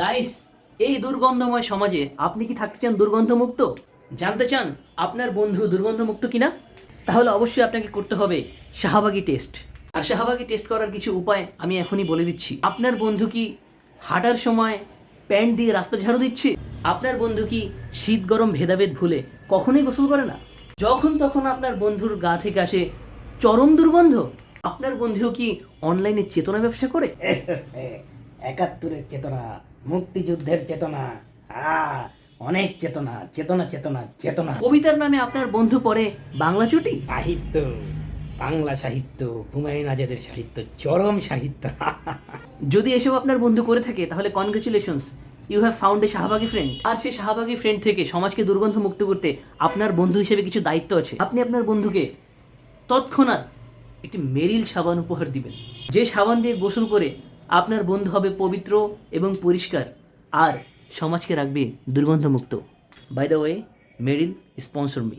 Guys, এই দুর্গন্ধময় সমাজে আপনি কি থাকতে চান দুর্গন্ধমুক্ত? জানতে চান আপনার বন্ধু দুর্গন্ধমুক্ত কিনা? তাহলে অবশ্যই আপনাকে করতে হবে শাহবাগী টেস্ট। আর শাহবাগী টেস্ট করার কিছু উপায় আমি এখনই বলে দিচ্ছি। আপনার বন্ধু কি হাঁটার সময় প্যান্ট দিয়ে রাস্তা ঝাড়ু দিচ্ছে? আপনার বন্ধু কি শীত গরম ভেদাভেদ ভুলে কখনোই গোসল করে না? যখন তখন আপনার বন্ধুর গা থেকে আসে চরম দুর্গন্ধ? আপনার বন্ধু কি অনলাইনে চেতনা ব্যবসা করে? 71-এর চেতনা, মুক্তিযুদ্ধের চেতনা, অনেক চেতনা, চেতনা চেতনা চেতনা। কবিতার নামে আপনার বন্ধু পড়ে বাংলা চুটি? সাহিত্য, বাংলা সাহিত্য, হুমায়ুন আজাদের সাহিত্য, চরম সাহিত্য। যদি এসব আপনার বন্ধু করে থাকে তাহলে congratulations, you have found a Shahbagi friend. আর সেই শাহবাগী ফ্রেন্ড থেকে সমাজকে দুর্গন্ধ মুক্ত করতে আপনার বন্ধু হিসেবে কিছু দায়িত্ব আছে। আপনি আপনার বন্ধুকে তৎক্ষণাৎ একটি মেরিল সাবান উপহার দিবেন, যে সাবান দিয়ে গোসল করে আপনার বন্ধু হবে পবিত্র এবং পরিষ্কার আর সমাজকে রাখবে দুর্গন্ধমুক্ত। By the way, Meril sponsor me.